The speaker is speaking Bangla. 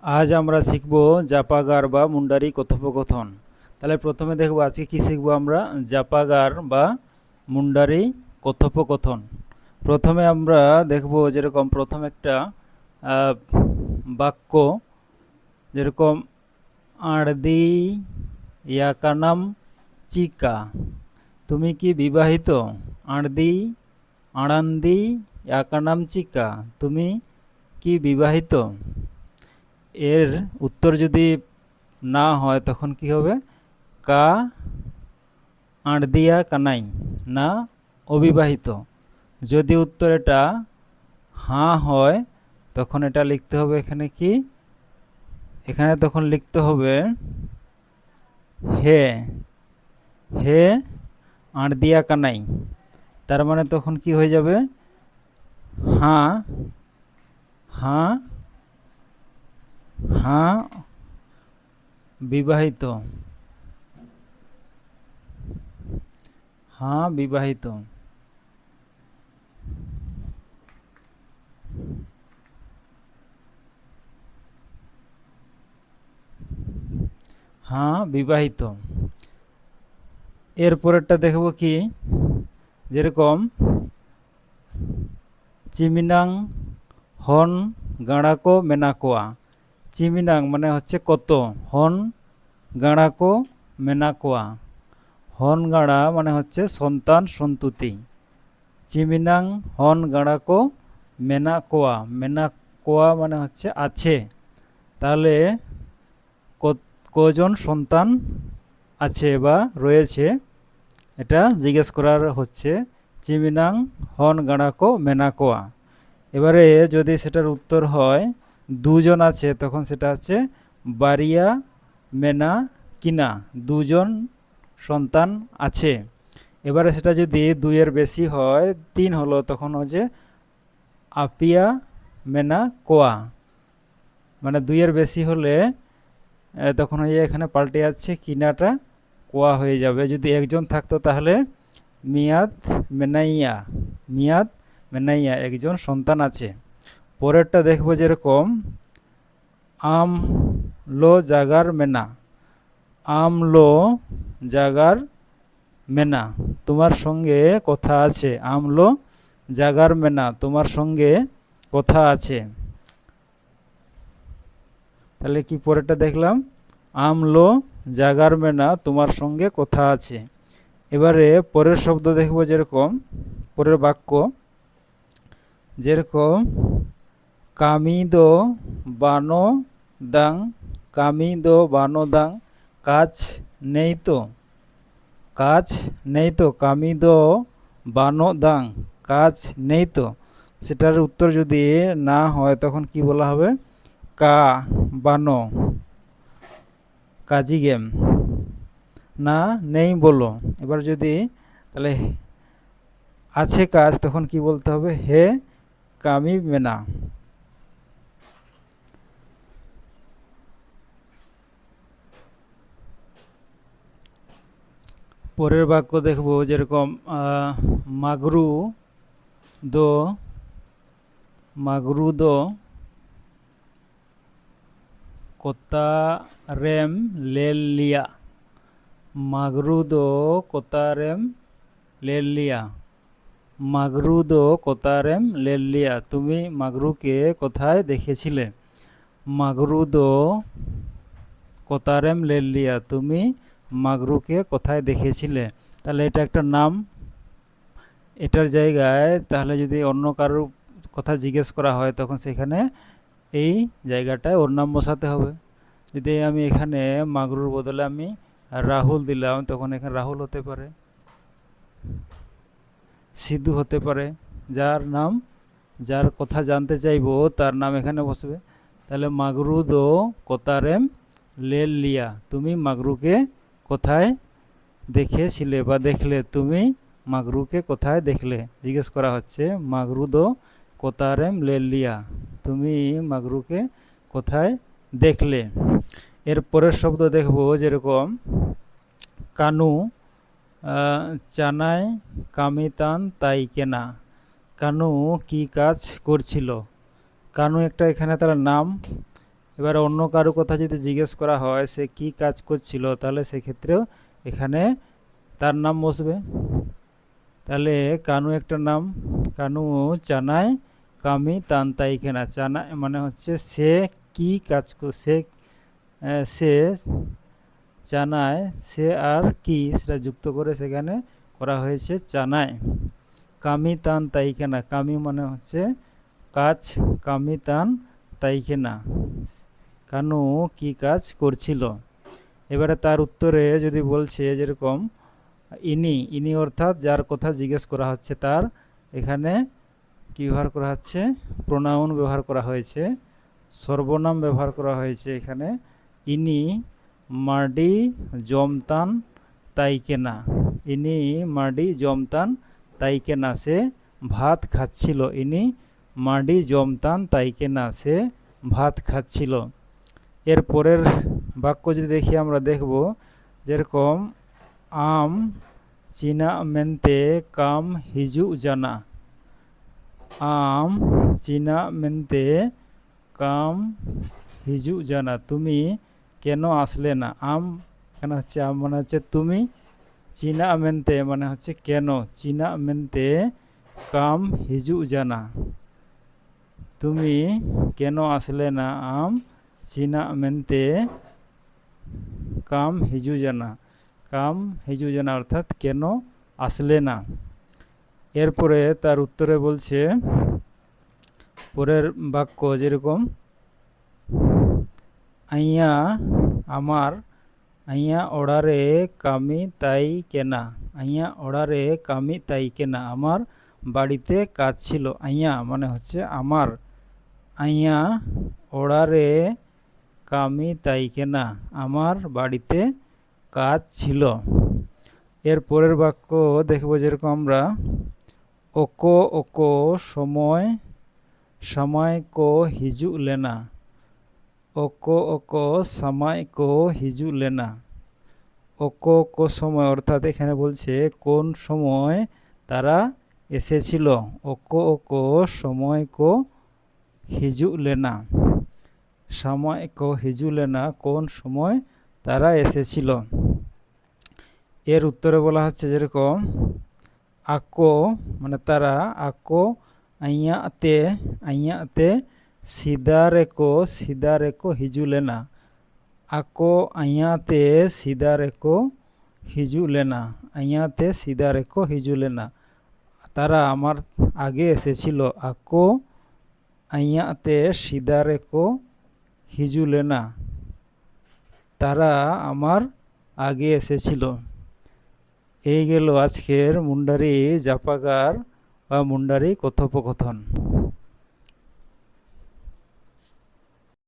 আজ আমরা শিখব জাপাগার বা মুন্ডারি কথোপকথন। তাহলে প্রথমে দেখব আজকে কি শিখব আমরা জাপাগার বা মুন্ডারি কথোপকথন। প্রথমে আমরা দেখব যেরকম প্রথম একটা বাক্য, যেরকম আড়দি ইয়াকানাম চিকা, তুমি কি বিবাহিত? আড়দি আড়ান্দি ইয়াকানাম চিকা, তুমি কি বিবাহিত? এর উত্তর যদি না হয় তখন কি হবে? কা আড়দিয়া কানাই, না অবিবাহিত। যদি উত্তর এটা হ্যাঁ হয় তখন এটা লিখতে হবে এখানে কি, এখানে তখন লিখতে হবে হে, হে আড়দিয়া কানাই। তার মানে তখন কি হয়ে যাবে? হ্যাঁ, হ্যাঁ, হ্যাঁ বিবাহিত, হ্যাঁ বিবাহিত। হ্যাঁ বিবাহিত। এরপরেরটা দেখব কি, যেরকম চিমিনাং হন গাঁড়াকো মেনাকোয়া। চিমিনাং মানে হচ্ছে কত, হন গাঁড়াকো মেনাকোয়া, হন গাঁড়া মানে হচ্ছে সন্তান সন্ততি। চিমিনাং হন গাঁড়াকো মেনাকোয়া, মেনাকোয়া মানে হচ্ছে আছে। তাহলে কজন সন্তান আছে বা রয়েছে এটা জিজ্ঞেস করার হচ্ছে চিমিনাং হন গাঁড়াকো মেনাকোয়া। এবারে যদি সেটার উত্তর হয় দুজন আছে তখন সেটা হচ্ছে বারিয়া মেনা কিনা, দুজন সন্তান আছে। এবারে সেটা যদি দুইয়ের বেশি হয়, তিন হলো, তখন হচ্ছে আপিয়া মেনা কোয়া, মানে দুইয়ের বেশি হলে তখন হয়ে এখানে পাল্টে যাচ্ছে কিনাটা কোয়া হয়ে যাবে। যদি একজন থাকতো তাহলে মিয়াদ মেনাইয়া, মিয়াদ মেনাইয়া, একজন সন্তান আছে। পরেরটা দেখবো যেরকম আম লো জাগার মেনা, আম লো জাগার মেনা, তোমার সঙ্গে কথা আছে। আমলো জাগার মেনা, তোমার সঙ্গে কথা আছে। তাহলে কি পরেরটা দেখলাম, আমলো জাগার মেনা, তোমার সঙ্গে কথা আছে। এবারে পরের শব্দ দেখব, যেরকম পরের বাক্য, যেরকম কামিদো বানো দাং, কামিদো বানো দাং, কাজ নেই তো, কাজ নেই তো, কামিদো বানো দাং, কাজ নেই তো। সেটার উত্তর যদি না হয় তখন কি বলা হবে? কা বানো, কাজি গেম, না নেই বলো। এবার যদি তাহলে আছে কাজ তখন কি বলতে হবে? হে কামি মেনা। পরের বাক্য দেখব, যেরকম মাগরু দো, মাগরু দো কোতারেম লেলিয়া, মাগরু দো কোতারেম লেলিয়া, মাগরু দো কোতারেম লেলিয়া, তুমি মাগরুকে কোথায় দেখেছিলে? মাগরু দো কোতারেম লেলিয়া, তুমি মাগরুকে কোথায় দেখেছিলে। তাহলে এটা একটা নাম, এটার জায়গায় তাহলে যদি অন্য কারোর কথা জিজ্ঞেস করা হয় তখন সেখানে এই জায়গাটায় ওর নাম বসাতে হবে। যদি আমি এখানে মাগরুর বদলে আমি রাহুল দিলাম তখন এখানে রাহুল হতে পারে, সিধু হতে পারে, যার নাম, যার কথা জানতে চাইবো তার নাম এখানে বসবে। তাহলে মাগরু দো কোতারেম লেল লিয়া, তুমি মাগরুকে কোথায় দেখেছিলে বা দেখলে, তুমি মাগরুকে কোথায় দেখলে জিজ্ঞেস করা হচ্ছে। মাগরু দো কোতারেম লেল লিয়া, তুমি মাগরুকে কোথায় দেখলে। এর পরের শব্দ দেখব, যেরকম কানু চানায় কামিতান তাই কেনা, কানু কি কাজ করছিল। কানু একটা এখানে তার নাম, এবার অন্য কারো কথা যদি জিজ্ঞেস করা হয় সে কি কাজ করছিল, তাহলে সেক্ষেত্রেও এখানে তার নাম বসবে। তাহলে কানু একটা নাম, কানু চানায় কামি তান তাইকেনা। চানায় মানে হচ্ছে সে কি কাজ সে সে চানায় সে আর কি সেটা যুক্ত করে সেখানে করা হয়েছে চানায়। কামি তান তাইকেনা, কামি মানে হচ্ছে কাজ, কামি তান তাইকেনা কানু কি কাজ করছিল। এবারে তার উত্তরে যদি বলছে যেরকম ইনি, ইনি অর্থাৎ যার কথা জিজ্ঞেস করা হচ্ছে তার এখানে কি ব্যবহার করা হচ্ছে, প্রোনাউন ব্যবহার করা হয়েছে, সর্বনাম ব্যবহার করা হয়েছে এখানে। ইনি মাডি জমতান তাইকেনা, ইনি মাডি জমতান তাইকেনা, সে ভাত খাচ্ছিল। ইনি মাডি জমতান তাইকেনা, সে ভাত খাচ্ছিল। এর পরের বাক্য যদি দেখি আমরা দেখব যেরকম আম চীনা মেনতে কাম হিজু জানা, আম চীনা মেনতে কাম হিজু জানা, তুমি কেন আসলে না। আম কেন হচ্ছে, আম মানে হচ্ছে তুমি, চীনা মেনতে মানে হচ্ছে কেন, চীনা মেনতে কাম হিজু জানা, তুমি কেন আসলে না। আম চীনা মেনতে কাম হিজু জানা, কাম হিজু জানা অর্থাৎ কেন আসলে না। এরপরে তার উত্তরে বলছে পরের বাক্য যেরকম আইয়া আমার, আইয়া অর্ডারে কামি তাই কেনা, আইয়া অর্ডারে কামি তাই কেনা, আমার বাড়িতে কাজ ছিল। আইয়া মানে হচ্ছে আমার, আইয়া অর্ডারে কামি তাই কেনা, আমার বাড়িতে কাজ ছিল। এর পরের বাক্য দেখব যেরকম আমরা ওকো ওকো সময় সময় কো হিজু লেনা, ওকো ওকো সময় কো হিজু লেনা, ওকো ওকো সময় অর্থাৎ এখানে বলছে কোন সময় তারা এসেছিল। ওকো ওকো সময় কো হিজু লেনা, সময় কো হিজু লেনা কোন সময় তারা এসেছিল। এর উত্তরে বলা হচ্ছে যেরকম আকো মানে তারা, আকো আইয়াতে, আইয়াতে সিদা রেকো হিজু লেনা, আকো আইয়াতে সিদা রেকো হিজু লেনা, আইয়াতে সিদা রেকো হিজু লেনা, তারা আমার আগে এসেছিল। আকো আইয়াতে সিদা রেকো হিজু লেনা, তারা আমার আগে এসেছিল। এই গেল আজকের মুন্ডারি জাপাগার বা মুন্ডারি কথোপকথন।